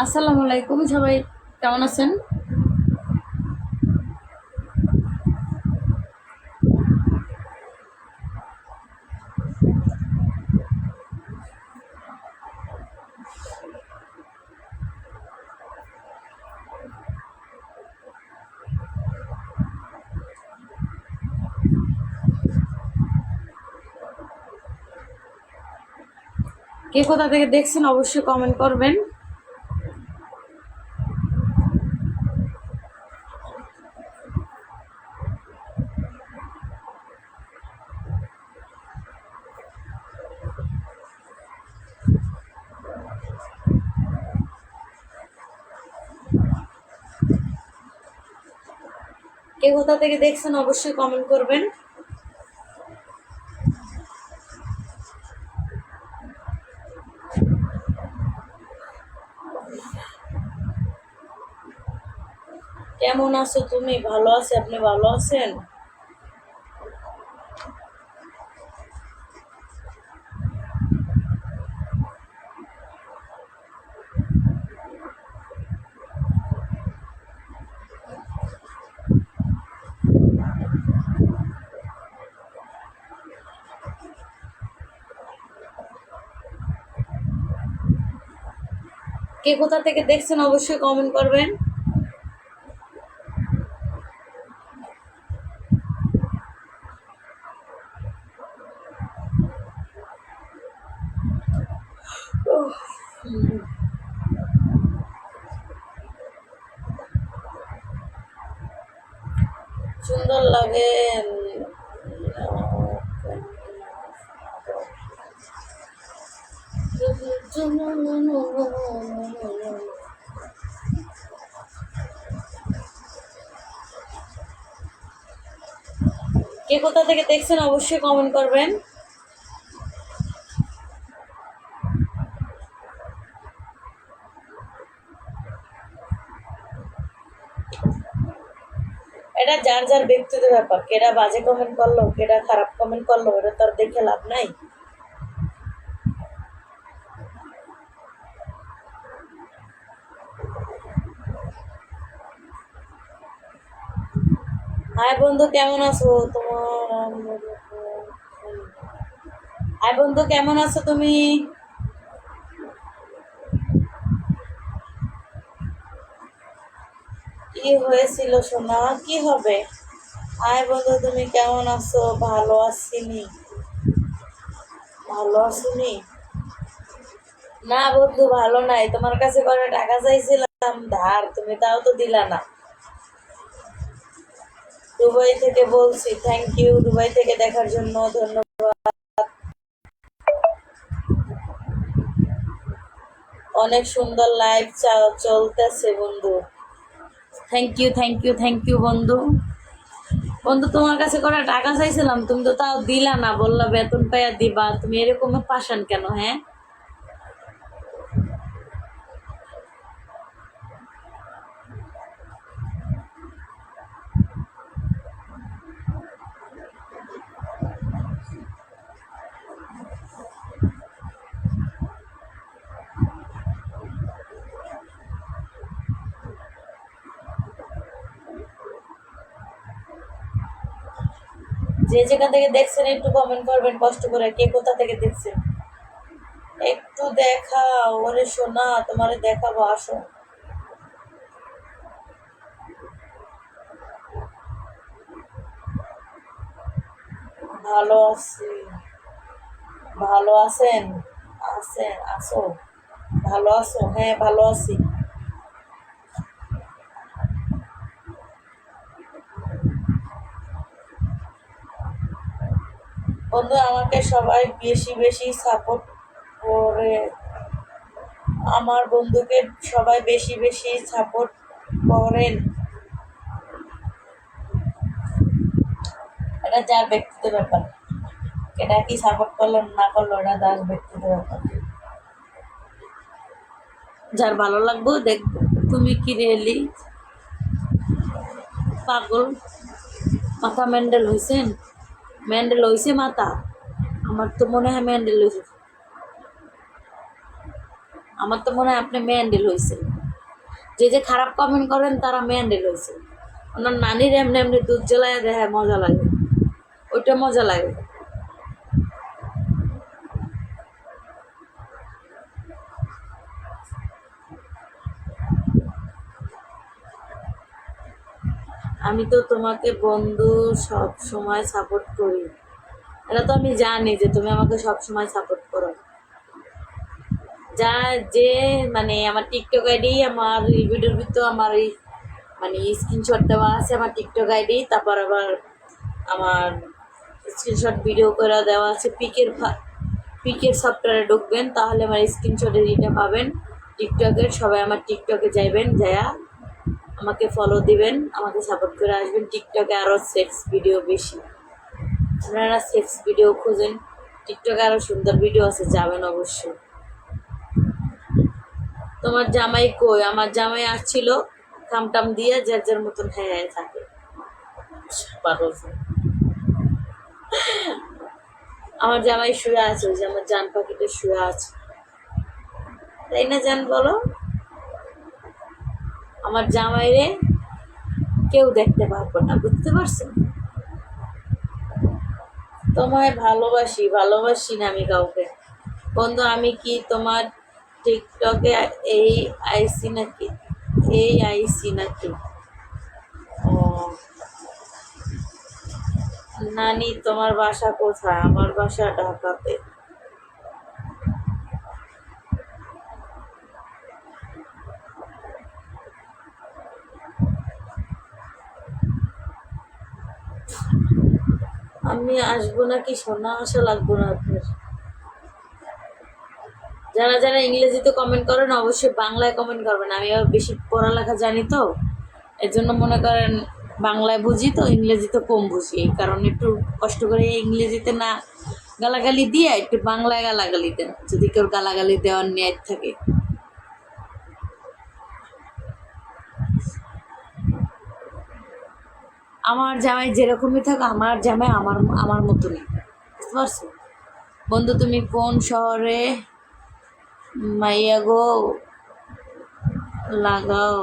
আসসালামু আলাইকুম সবাই, কেমন আছেন? কে কোথা থেকে দেখছেন অবশ্যই কমেন্ট করবেন। কে কোথা থেকে দেখছেন অবশ্যই কমেন্ট করবেন। কেমন আছো তুমি? ভালো আছি, আপনি ভালো আছেন? কে কোথা থেকে দেখছেন অবশ্যই কমেন্ট করবেন। সুন্দর লাগে। কে কোথা থেকে দেখছেন অবশ্যই কমেন্ট করবেন। এটা যার যার ব্যক্তিগত ব্যাপার, কেডা বাজে কমেন্ট করলো, কেডা খারাপ কমেন্ট করলো, এটা তো আর দেখে লাভ নাই। হাই বন্ধু, কেমন আছো তোমার? হাই বন্ধু, কেমন আছো তুমি? কি হয়েছিল সোনা? কি হবে? হাই বন্ধু, তুমি কেমন আছো? ভালো আছিনি? ভালো আছিনি? না বন্ধু, ভালো নাই। তোমার কাছে করে টাকা চাইছিলাম ধার, তুমি তাও তো দিলা না। দুবাই থেকে বলছি। থ্যাংক ইউ দুবাই থেকে দেখার জন্য, ধন্যবাদ। অনেক সুন্দর লাইভ চলতেছে বন্ধু। Thank you, thank you, thank you বন্ধু। বন্ধু, তোমার কাছে করে টাকা চাইছিলাম, তুমি তো তাও দিলা না, বললা বেতন পাইয়া দিবা। তুমি এরকম পাশান কেন? হ্যাঁ, যে যেখান থেকে দেখছেন একটু কমেন্ট করবেন কষ্ট করে, কে কোথা থেকে দেখছেন। একটু দেখাও ওরে সোনা, তোমারে দেখাবো, আসো। ভালো আছি। ভালো আছেন? আছেন? আসো। ভালো আছো? হ্যাঁ, ভালো আছি। বন্ধু, আমাকে সবাই বেশি বেশি সাপোর্ট করে। আমার বন্ধুকে সবাই বেশি বেশি সাপোর্ট করেন। এটা যার ব্যক্তিগত ব্যাপার, এটা কি সাপোর্ট করলো না করলো এটা তার ব্যক্তিগত ব্যাপার। যার ভালো লাগবো দেখবো। তুমি কি রিয়েলি পাগল? মাথা ম্যান্ডেল হয়েছেন? ম্যান্ডেল হয়েছে মাথা? আমার তো মনে হয় ম্যান্ডেল হয়েছে। আমার তো মনে হয় আপনি ম্যান্ডেল হয়েছে। যে যে খারাপ কমেন্ট করেন তারা ম্যান্ডেল হয়েছে। ওনার নানির এমনি এমনি দুধ জ্বালায় দেখায়, মজা লাগে, ওইটা মজা লাগে। আমি তো তোমাকে বন্ধু সব সময় সাপোর্ট করি, এটা তো আমি জানি যে তুমি আমাকে সব সময় সাপোর্ট করো। যা যে মানে আমার টিকটক আইডি, আমার রিল ভিডিওর ভিতর আমার এই মানে স্ক্রিনশট দেওয়া আছে আমার টিকটক আইডি, তারপর আবার আমার স্ক্রিনশট ভিডিও করে দেওয়া আছে। পিকের সফটওয়্যারে ঢুকবেন, তাহলে আমার স্ক্রিনশটের ইটা পাবেন টিকটকের। সবাই আমার টিকটকে যাইবেন, যায়া আমাকে ফলো দিবেন, আমাকে সাপোর্ট করে আসবেন। টিকটকে আরও সেক্স ভিডিও বেশি, আপনারা সেক্স ভিডিও খোঁজেন, টিকটকে আরও সুন্দর ভিডিও আছে, যাবেন অবশ্যই। তোমার জামাই কই? আমার জামাই আসছিল কামটাম দিয়ে, যার যার মতন হ্যাঁ থাকে। আমার জামাই শুয়ে আছে, ওই যে আমার জান পাখিটা শুয়ে আছে, তাই না জান বলো? আমার জামাইরে কেউ দেখতে পারবো না, বুঝতে পারছেন? তোমায় ভালোবাসি, ভালোবাসি না আমি কাউকে। বন্ধু আমি কি তোমার টিকটকে এই আইসি নাকি? এই আইসি নাকি? ও নানি, তোমার বাসা কোথায়? আমার বাসা ঢাকাতে। আমি আসবো নাকি সোনা? আসা লাগবো না আপনার। যারা যারা ইংরেজিতে কমেন্ট করেন অবশ্যই বাংলায় কমেন্ট করবেন। আমি আবার বেশি পড়ালেখা জানি তো, এর জন্য মনে করেন বাংলায় বুঝি তো, ইংরেজিতে কম বুঝি, এই কারণে একটু কষ্ট করে ইংরেজিতে না গালাগালি দিয়ে একটু বাংলায় গালাগালি দেন, যদি কেউ গালাগালি দেওয়ার ন্যায় থাকে। আমার জামাই যেরকমই থাক, আমার জামাই আমার আমার মতনই, বুঝতে পারছো? বন্ধু তুমি কোন শহরে মাইয়া গো? লাগাও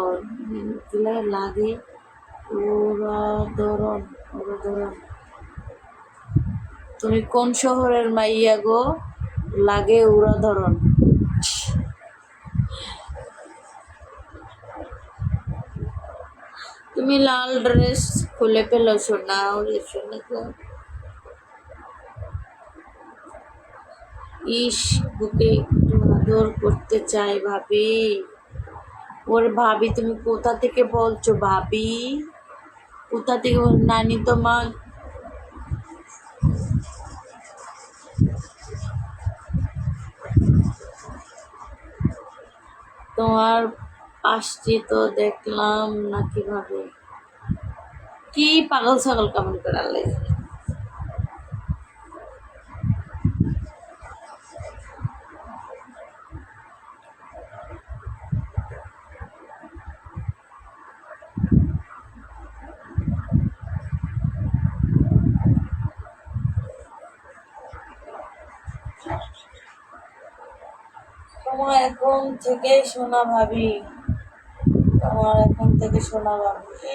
লাগে উড়াধরন, উড়াধরন। তুমি কোন শহরের মাইয়া গো? লাগে উড়াধরন। তুমি লাল ড্রেস খুলে পেলো সোনা, ওরে সোনা গো। ইস, বুকে একটু আদর করতে চাই ভাবি। ওরে ভাবি, তুমি কোথা থেকে বলছো ভাবি? কোথা থেকে নানি তোমার? তোমার পাশটি তো দেখলাম না, কিভাবে কি পাগল ছাগল কমেন্ট করে আল্লাহ। তোমার এখন থেকে শোনা ভাবি, তোমার এখন থেকে শোনা ভাবি।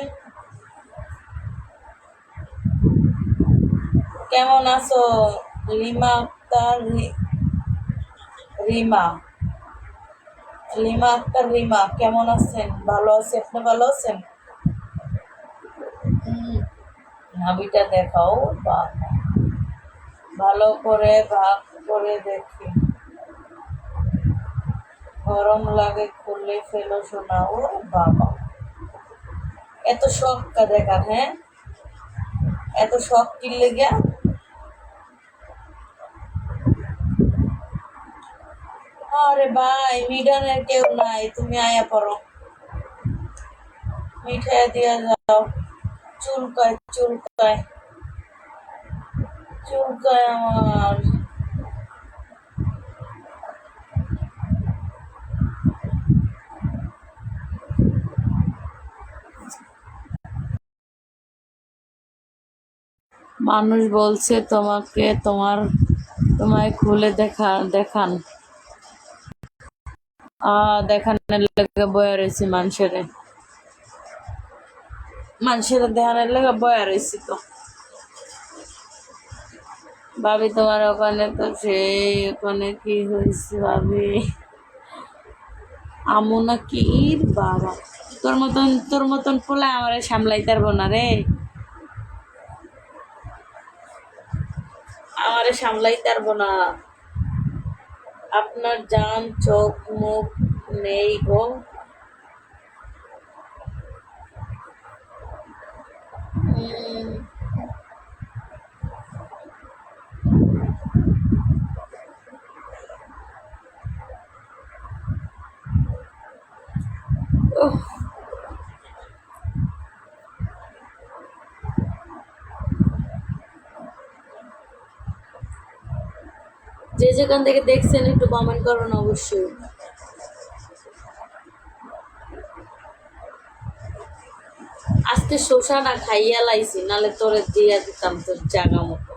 কেমন আছো লিমা আক্তার? রিমা, লিমা আক্তার রিমা, কেমন আছেন? ভালো আছি, আপনি ভালো আছেন? নাভিটা দেখাও, বা ভালো করে ভাগ করে দেখি, গরম লাগে খুলে ফেলো শোনা। ও বাবা, এত শখ কা দেখার? হ্যাঁ, এত শখ কিনলে গিয়া? আরে ভাই, মিডানের কেউ নাই, তুমি আয়া পড়ো, মিঠাই দিয়া যাও। চুলকায় চুলকায় চুলকায় আমার। মানুষ বলছে তোমাকে, তোমায় খুলে দেখান। দেখানোর লেগে বয়া রয়েছি মানুষের দেখানোর লেগে বয়া রয়েছি তো। ভাবি তোমার ওখানে তো সেই ওখানে কি হয়েছে ভাবি? আমু নাকি ইর বাবা, তোর মতন পোলা আমারে সামলাইতে পারবো না রে, আমারে সামলাইতে পারবো না। আপনার জান চোখ মুখ নেই গো। উম, উহ, যে যেখান থেকে দেখছেন একটু কমেন্ট করুন অবশ্যই। আজকে শোষাটা খাইয়া লাইছি, নালে তোরে দিয়া দিতাম তোর জাগা মতো।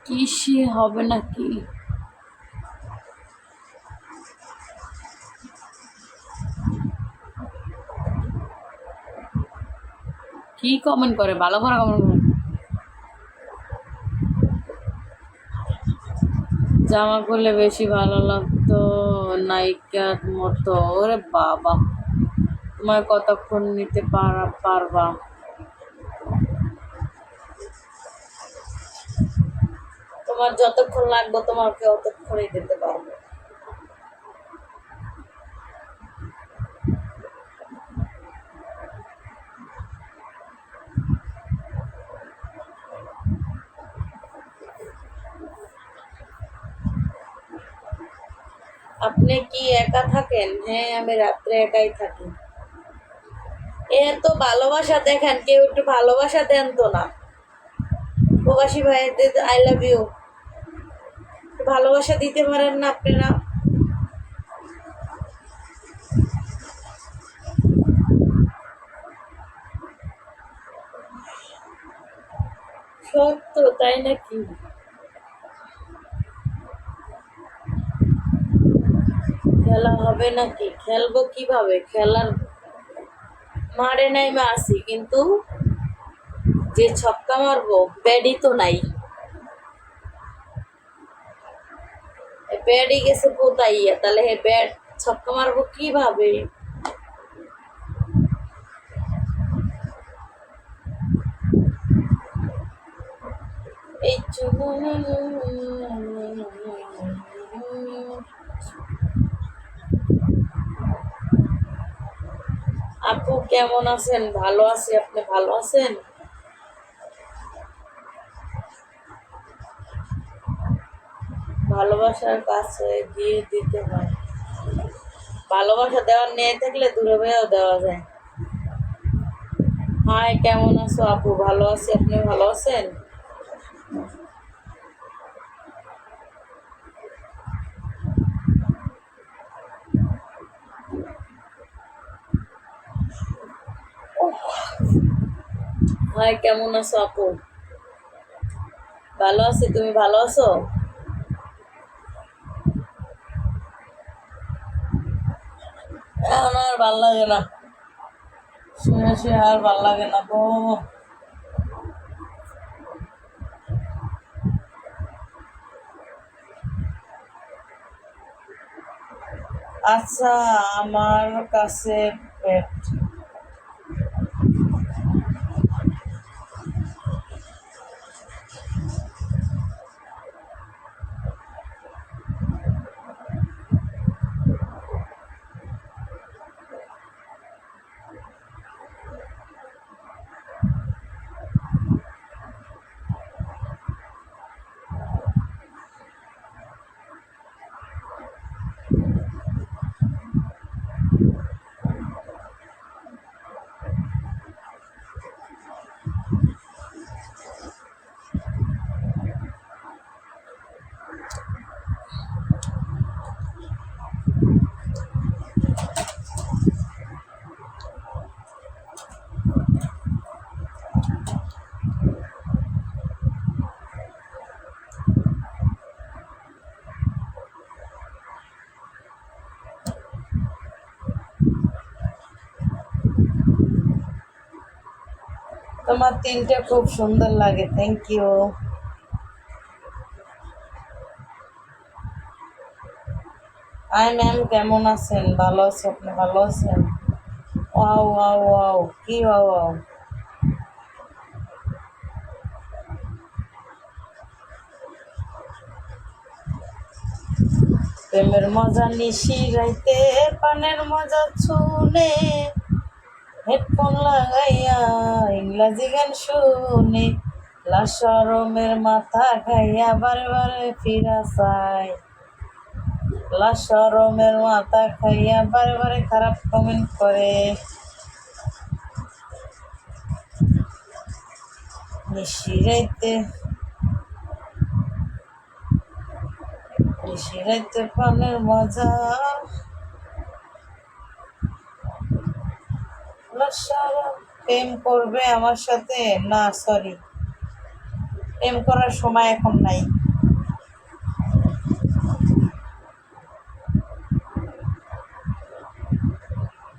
কি সে হবে নাকি? কি কমেন্ট করে, ভালো করে কমেন্ট করে। জামা করলে বেশি ভালো লাগতো নায়িকার মতো। ওরে বাবা, তোমার কতক্ষণ নিতে পারবা? তোমার যতক্ষণ লাগবে তোমাকে অতক্ষণই দিতে পারবো। আপনি কি একা থাকেন? হ্যাঁ, আমি রাত্রে একাই থাকি। তো ভালোবাসা দেখেন, কেউ একটু ভালোবাসা দেন তো না। প্রবাসী ভাইদের আই লাভ ইউ, ভালোবাসা দিতে পারেন না আপনারা? সত্য তাই নাকি? খেলা হবে নাকি? খেলবো কিভাবে? খেলার মারে নাই মা আছি, কিন্তু যে ছক্কা মারবো ব্যাডই তো নাই। ব্যাডই গেছে পোতাইয়া, তাহলে হে ব্যাট ছক্কা মারবো কিভাবে? এই আপু কেমন আছেন? ভালো আছি, আপনি ভালো আছেন? ভালোবাসার কাছে গিয়ে দিতে হয়। ভালোবাসা দেওয়ার নিয়ে থাকলে দূরে হয়েও দেওয়া যায়। হাই, কেমন আছো আপু? ভালো আছি, আপনি ভালো আছেন? হাই, কেমন আছো আপু? ভালো আছি, তুমি ভালো আছো? এখন আর ভাল লাগে না, শুয়ে শুয়ে আর ভাল লাগে না গো। আচ্ছা, আমার কাছে পেট তোমার তিনটা খুব সুন্দর লাগে, থ্যাংক ইউ। আই ম্যাম কেমন আছেন? ভালো আছে, আপনি ভালো আছেন? ওয়াও ওয়াও ওয়াও, কি ওয়াও ওয়াও। প্রেমের মজা নিশি রাইতে, পানের মজা ছুনে, হেডফোন লাগাইয়া ইংরাজি গান শুনে, লাশরমের মাথা খাইয়া বারে বারে ফিরা চাই, লাশরমের মাথা খাইয়া বারে বারে খারাপ কমেন্ট করে। নিশিরাইতে নিশিরাইতে পানের মজা, লাশরম। প্রেম করবে আমার সাথে? না সরি, প্রেম করার সময় এখন নাই।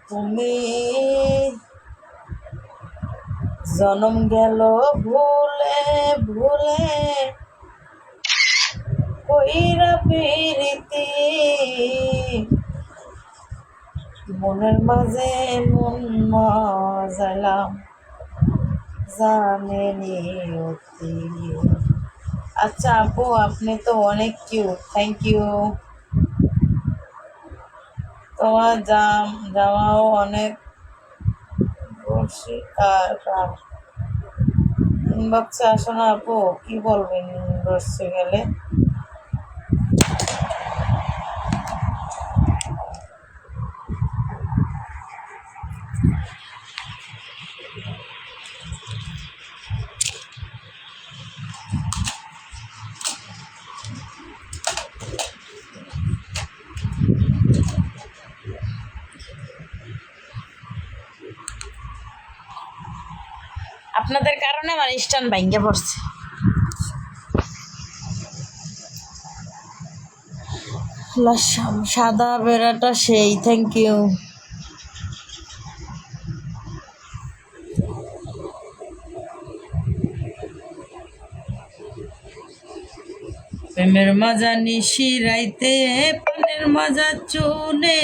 তুমি জনম গেল ভুলে ভুলে, কইরা প্রীতি, মনের মাঝে মন মজালাম, জানেনি অতি। আচ্ছা আপু, আপনি তো অনেক কিউট, থ্যাংক ইউ। তোমার জামাও অনেক পরিষ্কার। ইনবক্সে আসো না আপু, কি বলবেন ইনবক্সে গেলে? আপনাদের কারণে আমার স্টান ভাঙ্গে পড়ছে। সাদা বেড়াটা সেই, থ্যাংক ইউ। প্রেমের মজা নিশি রাইতে, পানের মজা চুনে,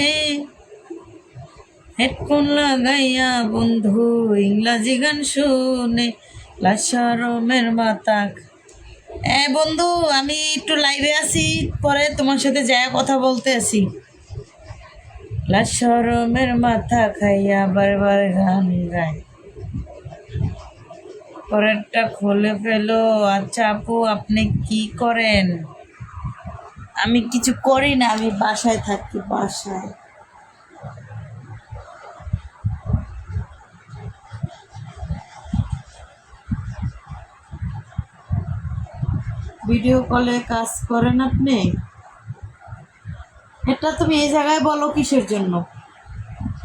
হেডফোন লাগাইয়া বন্ধু ইংরাজি গান শুনে, লাশরমের মাথা। বন্ধু আমি একটু লাইভে আছি, পরে তোমার সাথে যায় কথা বলতে আছি। লাশরমের মাথা খাইয়া বারবার গান গায়, পরেরটা খুলে ফেলো। আচ্ছা আপু, আপনি কি করেন? আমি কিছু করি না, আমি বাসায় থাকি, বাসায়। ভিডিও কলে কাজ করেন আপনি? এটা তুমি এই জায়গায় বলো কিসের জন্য?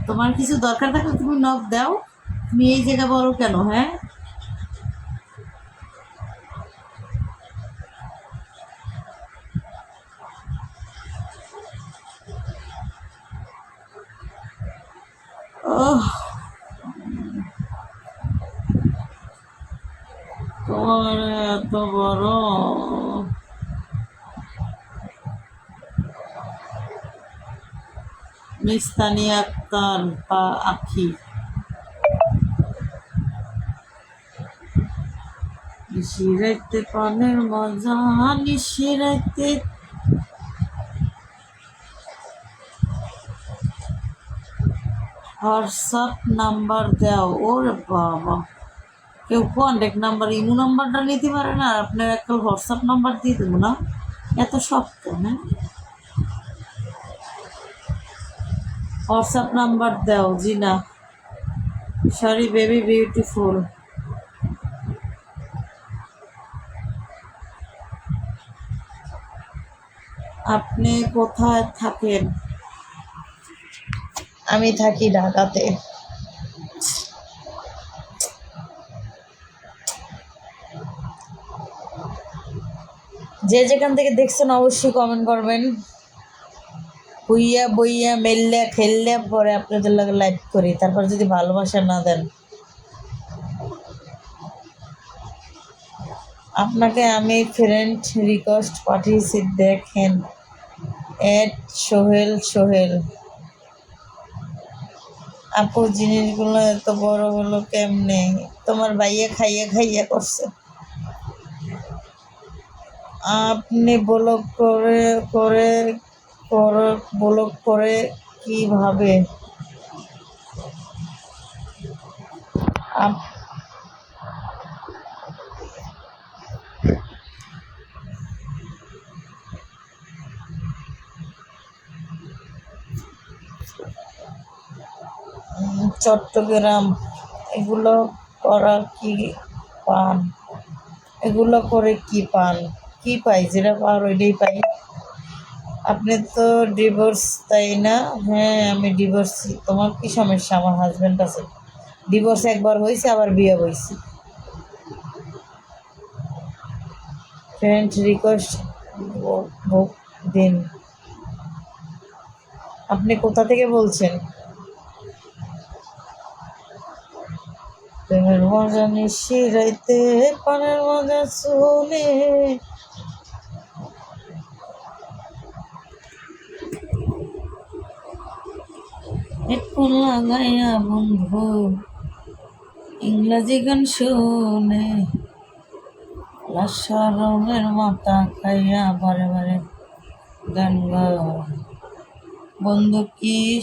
তোমার কিছু দরকার থাকলে তুমি নক দাও, তুমি এই জায়গায় বলো কেন? হ্যাঁ, ওহ, তোমার এত বড় মিস্তানি আক্তার বা আখি। নিশিরাইতে পানের মজা, নিশিরাইতে। হোয়াটসঅ্যাপ নাম্বার দাও। ওরে বাবা, কেউ কন্ট্যাক্ট নাম্বার, ইমো নাম্বারটা নিতে পারে না, আর আপনার একটা হোয়াটসঅ্যাপ নাম্বার দিয়ে দেবো না? এত শক্ত? হ্যাঁ, হোয়াটসঅ্যাপ নাম্বার দাও। জি না, সরি বেবি বিউটিফুল। আপনি কোথায় থাকেন? আমি থাকি ঢাকাতে। যে যেখান থেকে দেখছেন অবশ্যই কমেন্ট করবেন। হুইয়া বইয়া মেললে খেললে পরে আপনাদের লাগে লাইভ করি, তারপর যদি ভালোবাসা না দেন আপনাকে আমি ফ্রেন্ড রিকোয়েস্ট পাঠিয়েছি, দেখেন। এড সোহেল সোহেল। আপু জিনিসগুলো এত বড় হলো কেমনে? তোমার ভাইয়া খাইয়ে খাইয়ে করছে। আপনি ব্লক করে করে ব্লক করে কিভাবে? আপ- চট্টগ্রাম। এগুলো করা কি পান? এগুলো করে কি পান? কি পাই? যেটা পার ওইটাই পাই। আপনি তো ডিভোর্স, তাই না? হ্যাঁ, আমি ডিভোর্সি। তোমার কি সমস্যা? আমার হাজবেন্ড আছে। ডিভোর্স একবার হয়েছে, আবার বিয়ে হয়েছে। ফ্রেন্ড রিকোয়েস্ট দিন। আপনি কোথা থেকে বলছেন? প্রেমের মজা নিশি রাইতে, পানের মজা শুনে। হেডফোন লাগাইয়া বন্ধু ইংরাজি গান শুনে, লাশা রঙের মাথা খাইয়া বারে বারে গান গায়। বন্ধু কি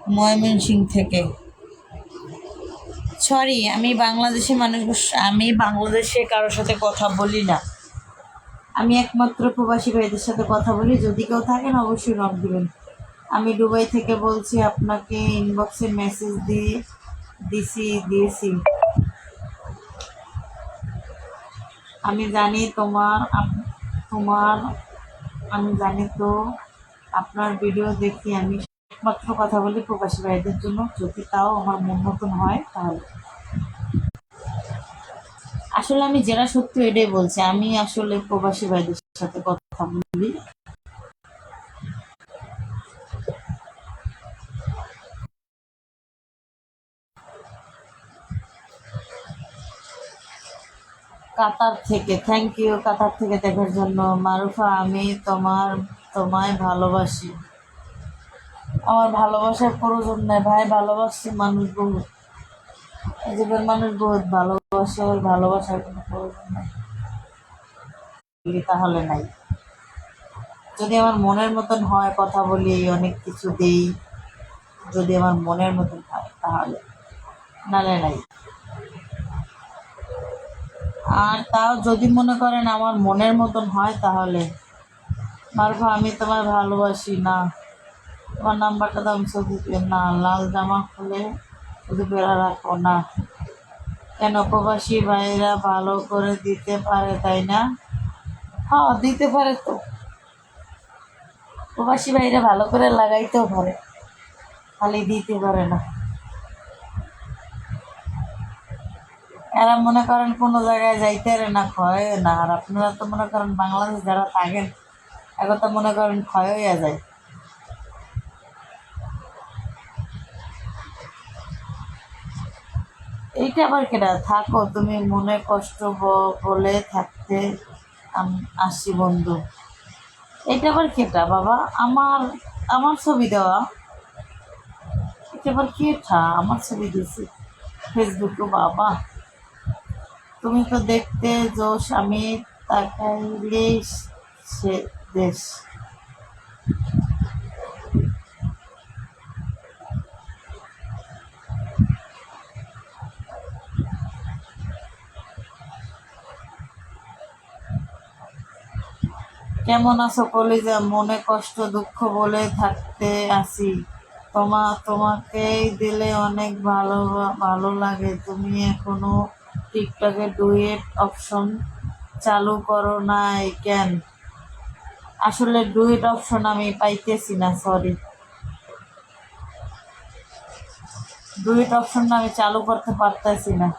ময়মনসিংহ থেকে। সরি, আমি বাংলাদেশি মানুষ। আমি বাংলাদেশে কারোর সাথে কথা বলি না। আমি একমাত্র প্রবাসী ভাইদের সাথে কথা বলি। যদি কেউ থাকেন অবশ্যই নক দিবেন। আমি দুবাই থেকে বলছি, আপনাকে ইনবক্সে মেসেজ দিয়েছি। আমি জানি তোমার আমি জানি তো, আপনার ভিডিও দেখি। আমি একমাত্র কথা বলি প্রবাসী ভাইদের জন্য, যদি তাও আমার মন মতন হয় তাহলে। আসলে আমি যেটা সত্যি এটাই বলছি। আমি আসলে প্রবাসী ভাইদের সাথে কথা বলি। কাতার থেকে, থ্যাংক ইউ কাতার থেকে দেখার জন্য। মারুফা, আমি তোমায় ভালোবাসি। আমার ভালোবাসার প্রয়োজন নেই ভাই, ভালোবাসি মানুষ বহুত। এই যুগের মানুষ বহুত ভালোবাসে, ওই ভালোবাসার কোনো প্রয়োজন নেই। তাহলে নাই। যদি আমার মনের মতন হয় কথা বলি, অনেক কিছু দেই। যদি আমার মনের মতন হয় তাহলে, নালে নাই। আর তাও যদি মনে করেন আমার মনের মতন হয় তাহলে। মারুফা, আমি তোমায় ভালোবাসি না। তোমার নাম্বারটা দাম ছবি না, লাল জামা খুলে শুধু বেড়া রাখো না। কেন? প্রবাসী ভাইরা ভালো করে দিতে পারে, তাই না? হ্যাঁ, দিতে পারে তো। প্রবাসী ভাইরা ভালো করে লাগাইতেও পারে, খালি দিতে পারে না। এরা মনে করেন কোনো জায়গায় যাইতে পারে না, ক্ষয় না। আর আপনারা তো মনে করেন বাংলাদেশ যারা থাকেন, এখন তো মনে করেন ক্ষয় হইয়া যায়। এইটা আবার কেটা? থাকো তুমি, মনে কষ্ট বলে থাকতে আসি বন্ধু। এটা আবার কেটা বাবা? আমার আমার ছবি দেওয়া। এটা আবার কেটা আমার ছবি দিয়েছি ফেসবুকে? বাবা, তুমি তো দেখতে জোশ, আমি তাকাইলেই সে দেশ। কেমন আছো কলিজা? মনে কষ্ট দুঃখ বলে থাকতে আসি। তোমাকেই দিলে অনেক ভালো ভালো লাগে। তুমি এখনো টিকটকে ডুয়েট অপশন চালু করো নাই কেন? আসলে ডুয়েট অপশন আমি পাইতেছি না, সরি। ডুয়েট অপশনটা আমি চালু করতে পারতেছি না।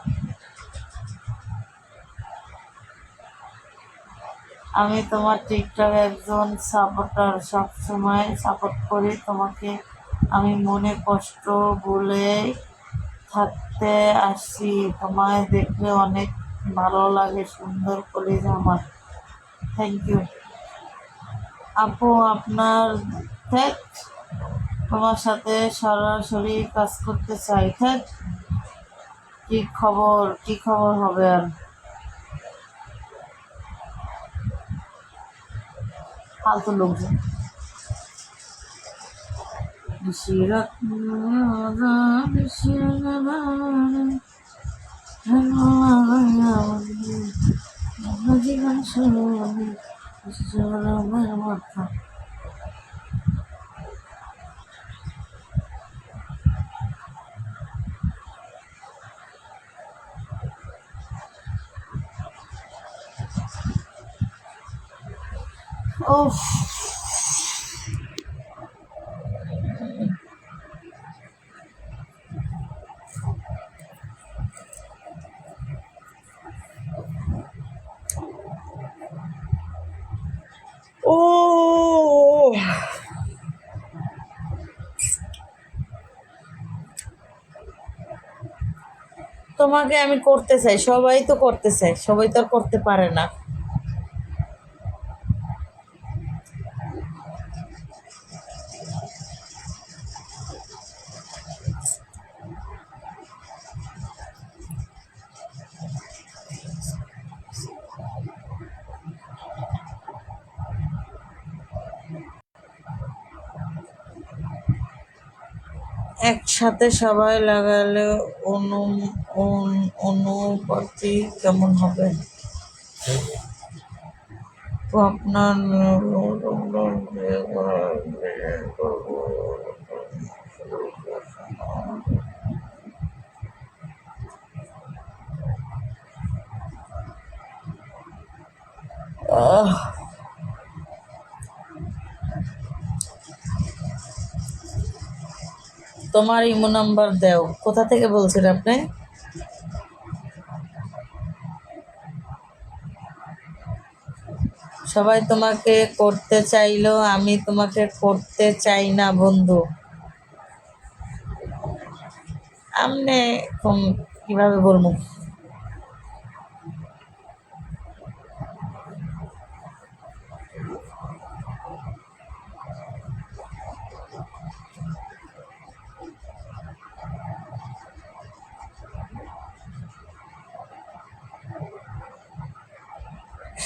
আমি তোমার টিকটক একজন সাপোর্টার, সবসময় সাপোর্ট করি তোমাকে। আমি মনে কষ্ট ভুলে থাকতে আসি, তোমায় দেখলে অনেক ভালো লাগে, সুন্দর কলিজা আমার। থ্যাংক ইউ আপু, আপনার ধ্যাৎ, তোমার সাথে সরাসরি কাজ করতে চাই। ধ্যাৎ, কি খবর, কি খবর হবে আর, ফালতু লোকজন। সিরাত জীবন মাথা। উফ, ও তোমাকে আমি করতে চাই, সবাই তো করতে চায়, সবাই তো আর করতে পারে না। একসাথে সবাই লাগালে অনুপাতি কেমন হবে? তো আপনার আহ, তোমার ইমো নাম্বার দাও। কোথা থেকে বলছেন আপনি? সবাই তোমাকে করতে চাইলেও আমি তোমাকে করতে চাই না বন্ধু। আমনে কিভাবে বলবো?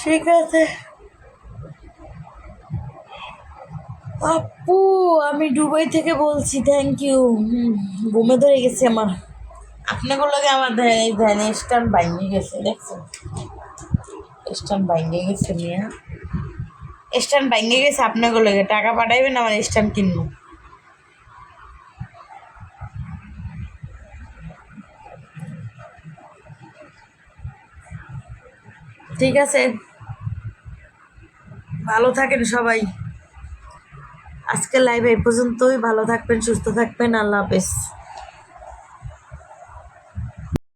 ঠিক আছে আপু, আমি দুবাই থেকে বলছি। Thank you. ঘুমে ধরে গেছে আমার। আপনাকে লাগে আমার ধ্যান স্ট্যান্ড ভাঙে গেছে, দেখছেন? স্ট্যান্ড ভাঙে গেছে মিয়া, স্ট্যান্ড ভাঙে গেছে। আপনাকে লাগে টাকা পাঠাইবেন, আমার স্ট্যান্ড কিনবো। ঠিক আছে, ভালো থাকেন সবাই। আজকে লাইভ এই পর্যন্তই। ভালো থাকবেন, সুস্থ থাকবেন। আল্লাহ হাফেজ।